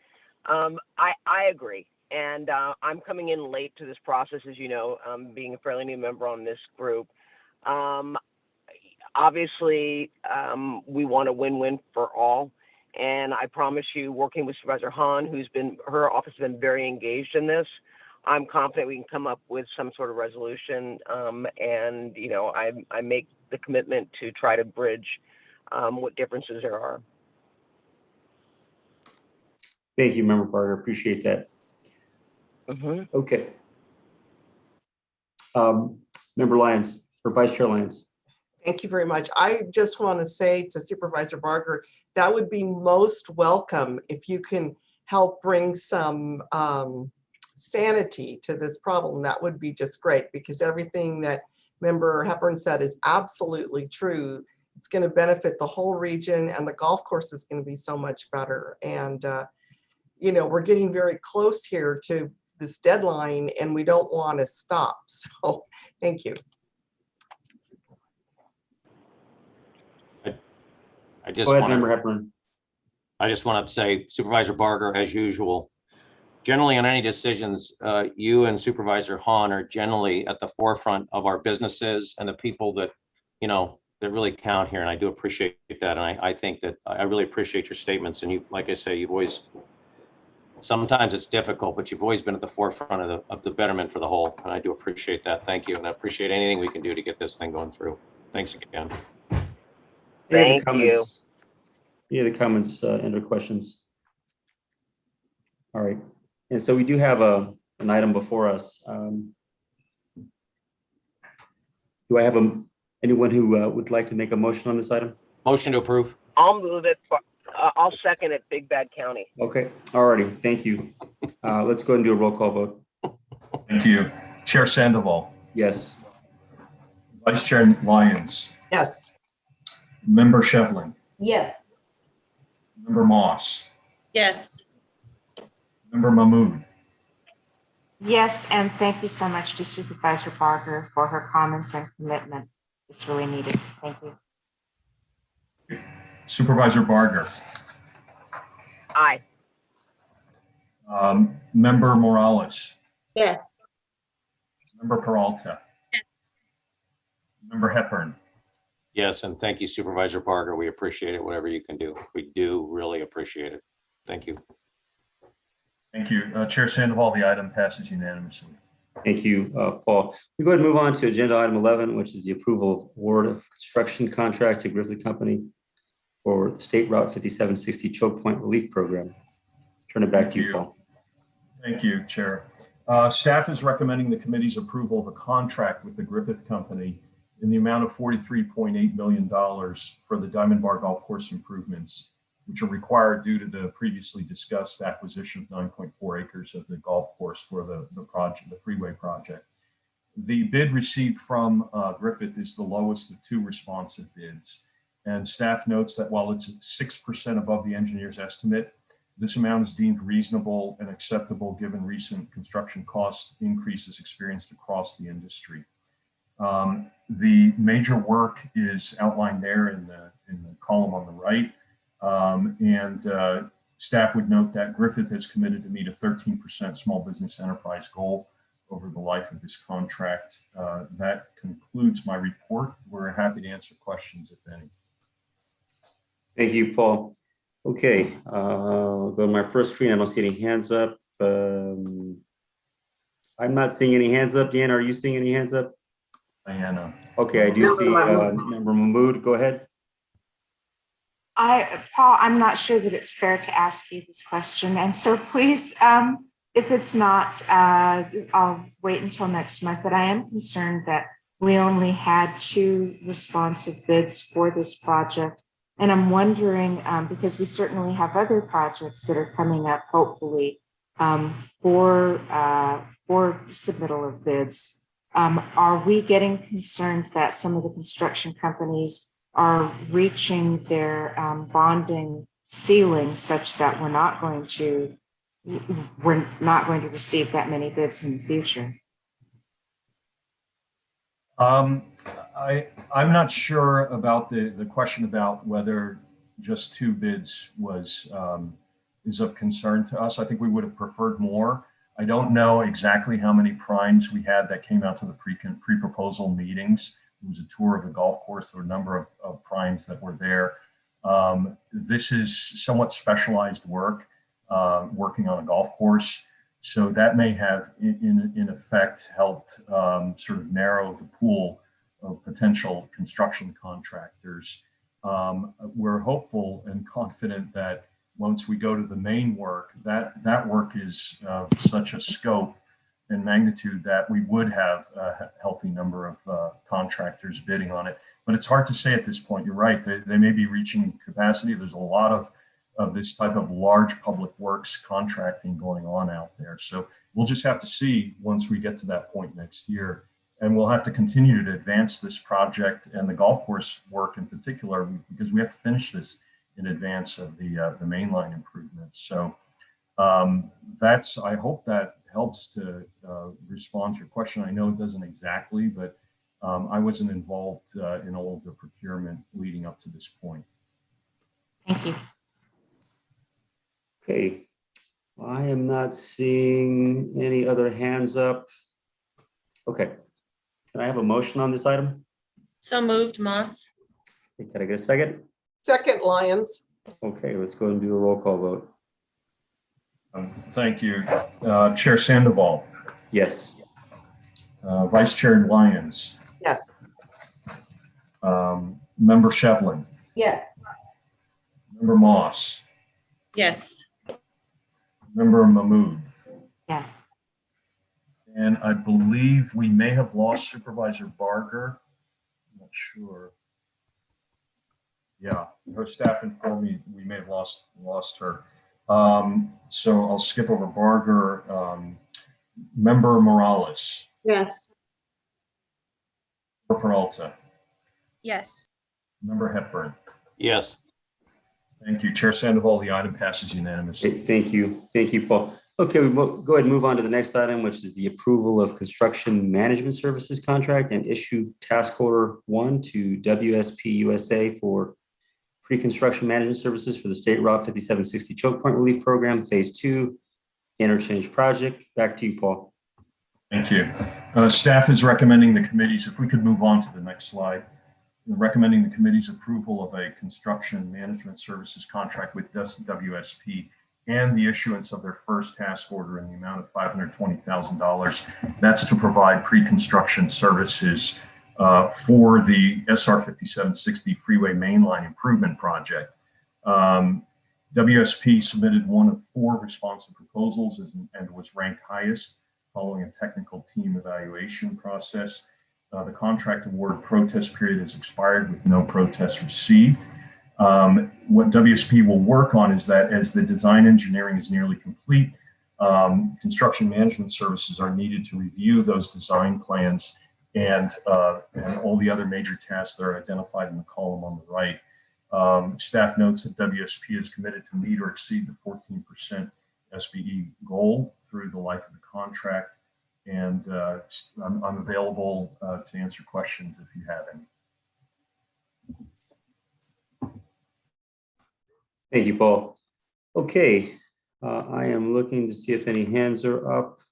I agree. And I'm coming in late to this process, as you know, being a fairly new member on this group. Obviously, we want a win-win for all. And I promise you, working with Supervisor Hahn, her office has been very engaged in this, I'm confident we can come up with some sort of resolution. And, I make the commitment to try to bridge what differences there are. Thank you, Member Barger. Appreciate that. Okay. Member Lyons, or Vice Chair Lyons. Thank you very much. I just want to say to Supervisor Barger, that would be most welcome if you can help bring some sanity to this problem. That would be just great, because everything that Member Hepburn said is absolutely true. It's going to benefit the whole region, and the golf course is going to be so much better. And, you know, we're getting very close here to this deadline, and we don't want to stop. So thank you. I just Go ahead, want Member to, Hepburn. I just want to say, Supervisor Barger, as usual, generally on any decisions, you and Supervisor Hahn are generally at the forefront of our businesses and the people that, you know, that really count here. And I do appreciate that. And I think that I really appreciate your statements. And you, like I say, you've always, sometimes it's difficult, but you've always been at the forefront of the betterment for the whole. And I do appreciate that. Thank you. And I appreciate anything we can do to get this thing going through. Thanks again. Any other Thank you. comments? Any other comments and or questions? All right. And so we do have an item before us. Do I have anyone who would like to make a motion on this item? Motion to approve. I'll move it. I'll second it, Big Bad County. Okay, all righty, thank you. Let's go ahead and do a roll call vote. Thank you. Chair Sandoval, Yes. Vice Chair Lyons, Yes. Member Shevlin, Yes. Member Moss, Yes. Member Mahmood. Yes, and thank you so much to Supervisor Barger for her comments and commitment. It's really needed. Thank you. Supervisor Barger, Aye. Member Morales, Yes. Member Peralta, Yes. Member Hepburn. Yes, and thank you, Supervisor Barger. We appreciate it, whatever you can do. We do really appreciate it. Thank you. Thank you. Chair Sandoval, the item passes unanimously. Thank you, Paul. We go ahead and move on to agenda item 11, which is the approval of award of construction contract to Griffith Company for the State Route 5760 Choke Point Relief Program. Turn it back to you, Paul. Thank you, Chair. Staff is recommending the committee's approval of a contract with the Griffith Company in the amount of $43.8 million for the Diamond Bar Golf Course improvements, which are required due to the previously discussed acquisition of 9.4 acres of the golf course for the project, the freeway project. The bid received from Griffith is the lowest of two responsive bids. And staff notes that while it's 6% above the engineer's estimate, this amount is deemed reasonable and acceptable given recent construction cost increases experienced across the industry. The major work is outlined there in the column on the right. Staff would note that Griffith has committed to meet a 13% small business enterprise goal over the life of this contract. That concludes my report. We're happy to answer questions, if any. Thank you, Paul. Okay, I'll go to my first screen. I don't see any hands up. I'm not seeing any hands up. Dan, are you seeing any hands up? Diana. Okay, I do see Member Mahmood. Go ahead. Paul, I'm not sure that it's fair to ask you this question. And so please, if it's not, I'll wait until next month. But I am concerned that we only had 2 responsive bids for this project. And I'm wondering, because we certainly have other projects that are coming up, hopefully, for submittal of bids. Are we getting concerned that some of the construction companies are reaching their bonding ceiling such that we're not going to receive that many bids in the future? I'm not sure about the question about whether just 2 bids is of concern to us. I think we would have preferred more. I don't know exactly how many primes we had that came out to the pre-proposal meetings. It was a tour of the golf course. There were a number of primes that were there. This is somewhat specialized work, working on a golf course. So that may have, in effect, helped sort of narrow the pool of potential construction contractors. We're hopeful and confident that once we go to the main work, that work is of such a scope and magnitude that we would have a healthy number of contractors bidding on it. but it's hard to say at this point. You're right. They may be reaching capacity. There's a lot of this type of large public works contracting going on out there. So we'll just have to see once we get to that point next year. And we'll have to continue to advance this project and the golf course work in particular, because we have to finish this in advance of the mainline improvements. So I hope that helps to respond to your question. I know it doesn't exactly, but I wasn't involved in all of the procurement leading up to this point. Thank you. Okay, I am not seeing any other hands up. Okay, can I have a motion on this item? So moved, Moss. Can I get a second? Second, Lyons. Okay, let's go and do a roll call vote. Thank you. Chair Sandoval, Yes. Vice Chair Lyons, Yes. Member Shevlin, Yes. Member Moss, Yes. Member Mahmood, Yes. and I believe we may have lost Supervisor Barger. I'm not sure. Yeah, her staff informed me we may have lost her. So I'll skip over Barger. Member Morales, Yes. Member Peralta, Yes. Member Hepburn. Yes. Thank you, Chair Sandoval. The item passes unanimously. Thank you, Paul. Okay, we'll go ahead and move on to the next item, which is the approval of construction management services contract and issue task order 1 to WSP USA for pre-construction management services for the State Route 5760 Choke Point Relief Program, Phase 2 interchange project. Back to you, Paul. Thank you. Staff is recommending the committees, if we could move on to the next slide, recommending the committee's approval of a construction management services contract with WSP and the issuance of their first task order in the amount of $520,000. That's to provide pre-construction services for the SR 5760 freeway mainline improvement project. WSP submitted one of 4 responsive proposals and was ranked highest following a technical team evaluation process. The contract award protest period has expired with no protests received. What WSP will work on is that as the design engineering is nearly complete, construction management services are needed to review those design plans and all the other major tasks that are identified in the column on the right. Staff notes that WSP is committed to meet or exceed the 14% SBE goal through the life of the contract. And I'm available to answer questions if you have any. Thank you, Paul. Okay, I am looking to see if any hands are up.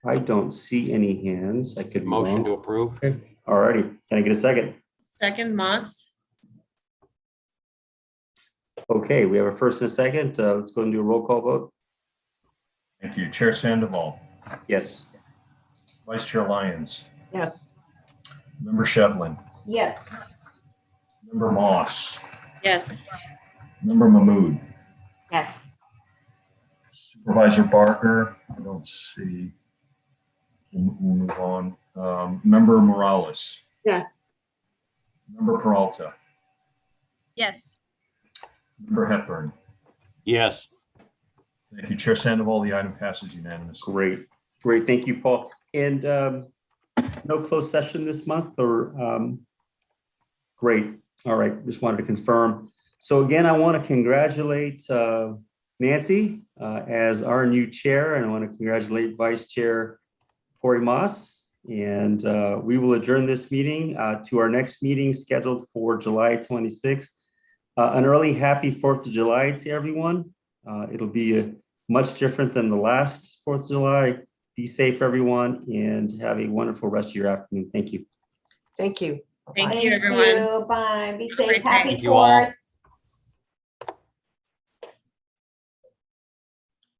I don't see any hands. I could be Motion wrong. to approve. Okay, all righty. Can I get a second? Second, Moss. Okay, we have a first and a second. Let's go and do a roll call vote. Thank you. Chair Sandoval, Yes. Vice Chair Lyons, Yes. Member Shevlin, Yes. Member Moss, Yes. Member Mahmood, Yes. Supervisor Barker, I don't see. We'll move on. Member Morales, Yes. Member Peralta, Yes. Member Hepburn. Yes. Thank you, Chair Sandoval. The item passes unanimously. Great. Thank you, Paul. And no closed session this month or great. All right. Just wanted to confirm. So again, I want to congratulate Nancy as our new chair, and I want to congratulate Vice Chair Corey Moss. And we will adjourn this meeting to our next meeting scheduled for July 26th. An early happy 4th of July to everyone. It'll be much different than the last 4th of July. Be safe, everyone, and have a wonderful rest of your afternoon. Thank you. Thank you. Thank Bye-bye. you, everyone. Bye. Be safe. Great day. Happy Thank you all. 4th.